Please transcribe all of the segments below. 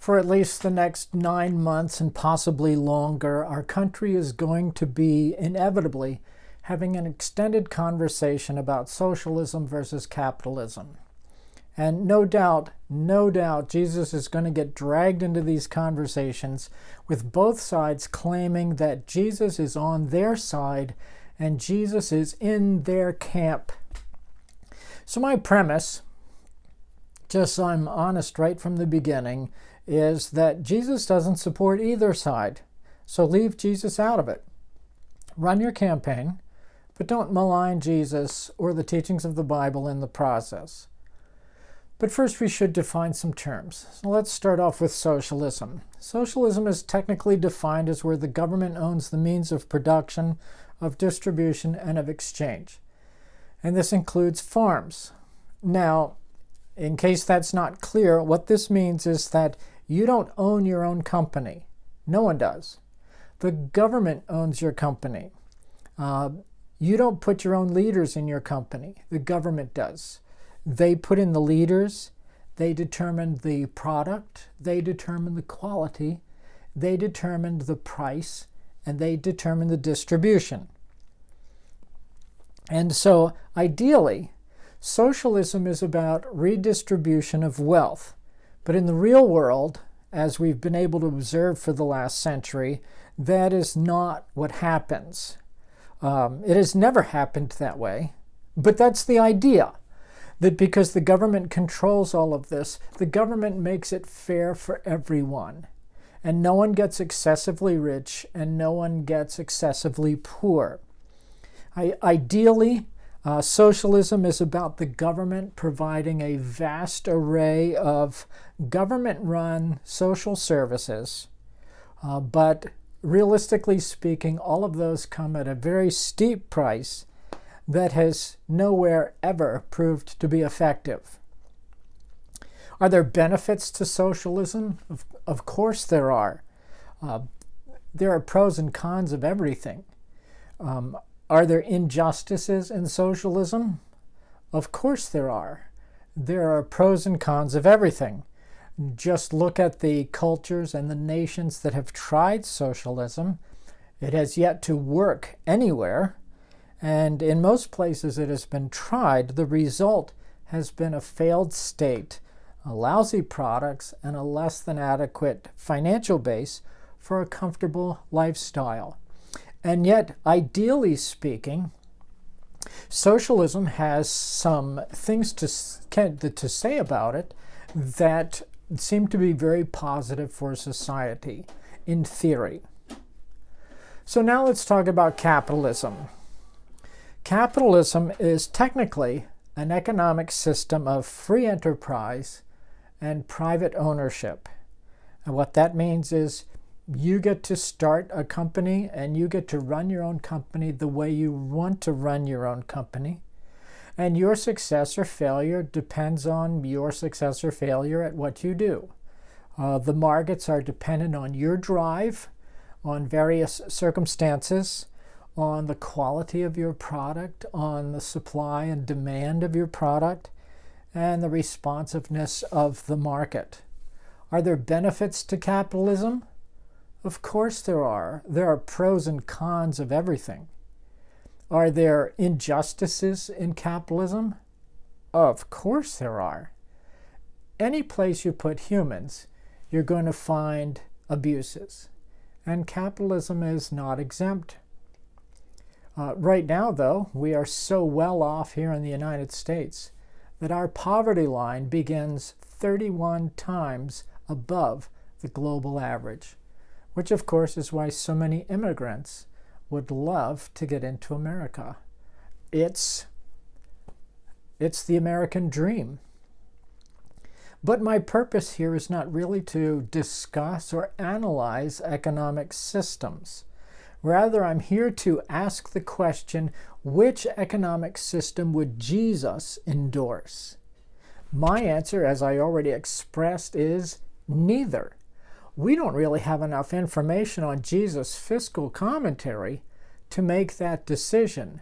For at least the next 9 months and possibly longer, our country is going to be inevitably having an extended conversation about socialism versus capitalism. And no doubt, Jesus is going to get dragged into these conversations with both sides claiming that Jesus is on their side and Jesus is in their camp. So my premise, just so I'm honest right from the beginning, is that Jesus doesn't support either side. So leave Jesus out of it. Run your campaign, but don't malign Jesus or the teachings of the Bible in the process. But first we should define some terms. So let's start off with socialism. Socialism is technically defined as where the government owns the means of production, of distribution, and of exchange. And this includes farms. Now, in case that's not clear, what this means is that you don't own your own company. No one does. The government owns your company. You don't put your own leaders in your company. The government does. They put in the leaders. They determine the product. They determine the quality. They determine the price. And they determine the distribution. And so, ideally, socialism is about redistribution of wealth. But in the real world, as we've been able to observe for the last century, that is not what happens. It has never happened that way. But that's the idea, that because the government controls all of this, the government makes it fair for everyone. And no one gets excessively rich and no one gets excessively poor. Ideally, socialism is about the government providing a vast array of government-run social services, but realistically speaking, all of those come at a very steep price that has nowhere ever proved to be effective. Are there benefits to socialism? Of course there are. There are pros and cons of everything. Are there injustices in socialism? Of course there are. There are pros and cons of everything. Just look at the cultures and the nations that have tried socialism. It has yet to work anywhere. And in most places it has been tried. The result has been a failed state, lousy products, and a less than adequate financial base for a comfortable lifestyle. And yet, ideally speaking, socialism has some things to say about it that seem to be very positive for society, in theory. So now let's talk about capitalism. Capitalism is technically an economic system of free enterprise and private ownership. And what that means is you get to start a company and you get to run your own company the way you want to run your own company. And your success or failure depends on your success or failure at what you do. The markets are dependent on your drive, on various circumstances, on the quality of your product, on the supply and demand of your product, and the responsiveness of the market. Are there benefits to capitalism? Of course there are. There are pros and cons of everything. Are there injustices in capitalism? Of course there are. Any place you put humans, you're going to find abuses. And capitalism is not exempt. Right now, though, we are so well off here in the United States that our poverty line begins 31 times above the global average, which of course is why so many immigrants would love to get into America. It's the American dream. But my purpose here is not really to discuss or analyze economic systems. Rather, I'm here to ask the question, which economic system would Jesus endorse? My answer, as I already expressed, is neither. We don't really have enough information on Jesus' fiscal commentary to make that decision.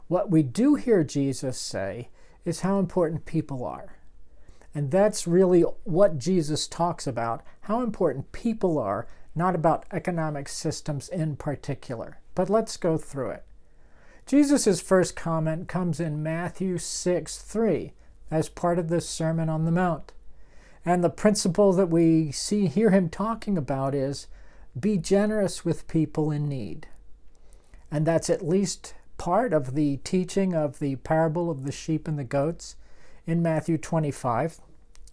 What we do hear Jesus say is how important people are. And that's really what Jesus talks about, how important people are, not about economic systems in particular. But let's go through it. Jesus' first comment comes in Matthew 6:3 as part of the Sermon on the Mount. And the principle that we hear him talking about is, be generous with people in need. And that's at least part of the teaching of the parable of the sheep and the goats in Matthew 25,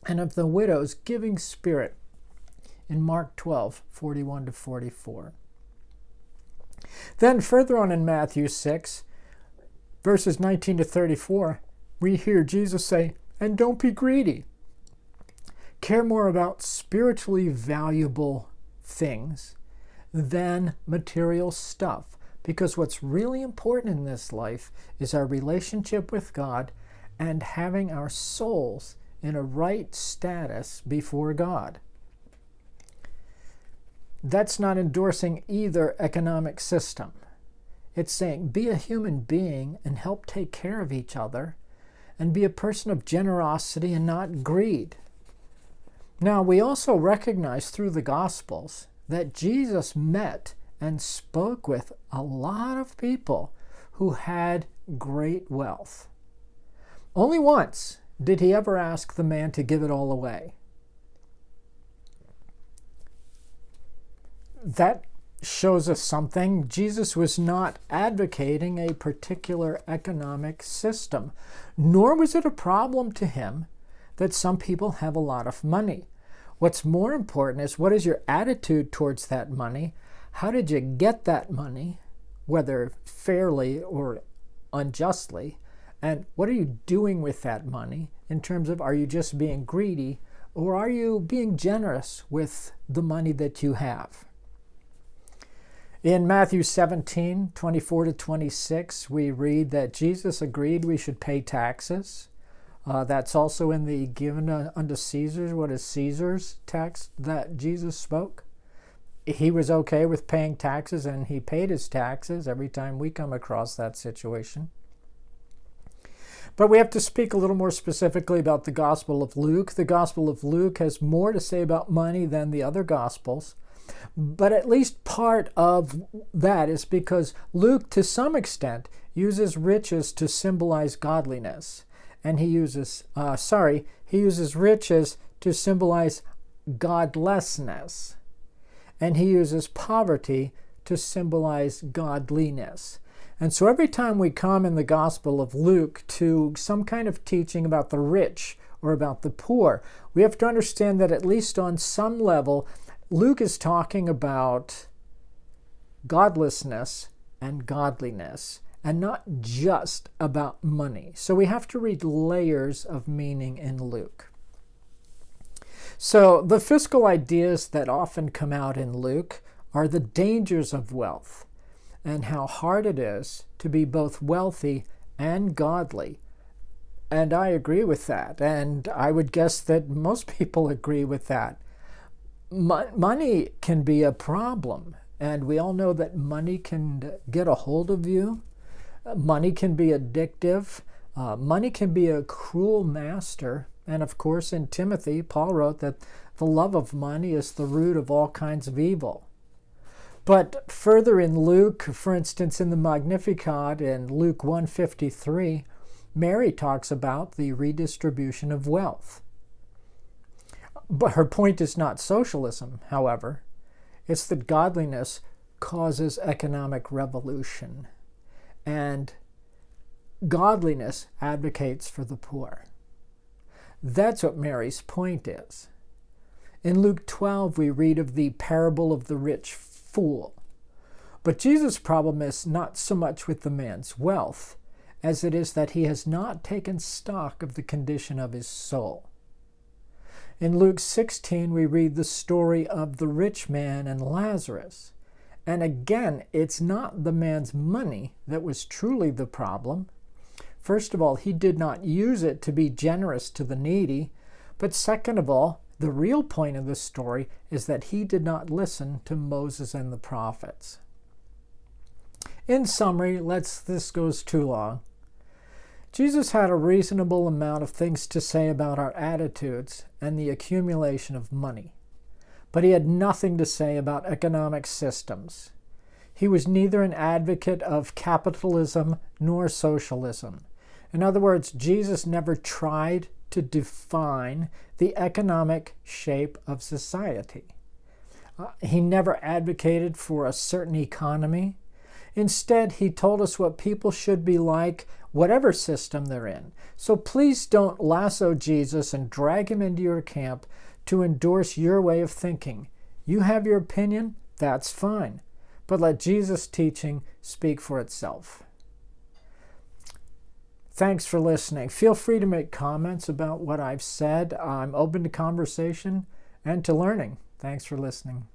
and of the widow's giving spirit in Mark 12:41-44. Then further on in Matthew 6, verses 19-34, we hear Jesus say, and don't be greedy. Care more about spiritually valuable things than material stuff. Because what's really important in this life is our relationship with God and having our souls in a right status before God. That's not endorsing either economic system. It's saying be a human being and help take care of each other and be a person of generosity and not greed. Now, we also recognize through the Gospels that Jesus met and spoke with a lot of people who had great wealth. Only once did he ever ask the man to give it all away. That shows us something. Jesus was not advocating a particular economic system, nor was it a problem to him that some people have a lot of money. What's more important is, what is your attitude towards that money? How did you get that money, whether fairly or unjustly? And what are you doing with that money in terms of, are you just being greedy, or are you being generous with the money that you have? In Matthew 17:24-26, we read that Jesus agreed we should pay taxes. That's also in the given unto Caesar what is Caesar's tax that Jesus spoke. He was okay with paying taxes, and he paid his taxes every time we come across that situation. But we have to speak a little more specifically about the Gospel of Luke. The Gospel of Luke has more to say about money than the other Gospels. But at least part of that is because Luke, to some extent, uses riches to symbolize godliness. And he uses riches to symbolize godlessness. And he uses poverty to symbolize godliness. And so every time we come in the Gospel of Luke to some kind of teaching about the rich or about the poor, we have to understand that at least on some level, Luke is talking about godlessness and godliness, and not just about money. So we have to read layers of meaning in Luke. So the fiscal ideas that often come out in Luke are the dangers of wealth and how hard it is to be both wealthy and godly. And I agree with that. And I would guess that most people agree with that. Money can be a problem. And we all know that money can get a hold of you. Money can be addictive. Money can be a cruel master. And of course, in Timothy, Paul wrote that the love of money is the root of all kinds of evil. But further in Luke, for instance, in the Magnificat in Luke 1:53, Mary talks about the redistribution of wealth. But her point is not socialism, however. It's that godliness causes economic revolution, and godliness advocates for the poor. That's what Mary's point is. In Luke 12, we read of the parable of the rich fool. But Jesus' problem is not so much with the man's wealth as it is that he has not taken stock of the condition of his soul. In Luke 16, we read the story of the rich man and Lazarus. And again, it's not the man's money that was truly the problem. First of all, he did not use it to be generous to the needy. But second of all, the real point of the story is that he did not listen to Moses and the prophets. In summary, this goes too long. Jesus had a reasonable amount of things to say about our attitudes and the accumulation of money, but he had nothing to say about economic systems. He was neither an advocate of capitalism nor socialism. In other words, Jesus never tried to define the economic shape of society. He never advocated for a certain economy. Instead, he told us what people should be like, whatever system they're in. So please don't lasso Jesus and drag him into your camp to endorse your way of thinking. You have your opinion, that's fine. But let Jesus' teaching speak for itself. Thanks for listening. Feel free to make comments about what I've said. I'm open to conversation and to learning. Thanks for listening.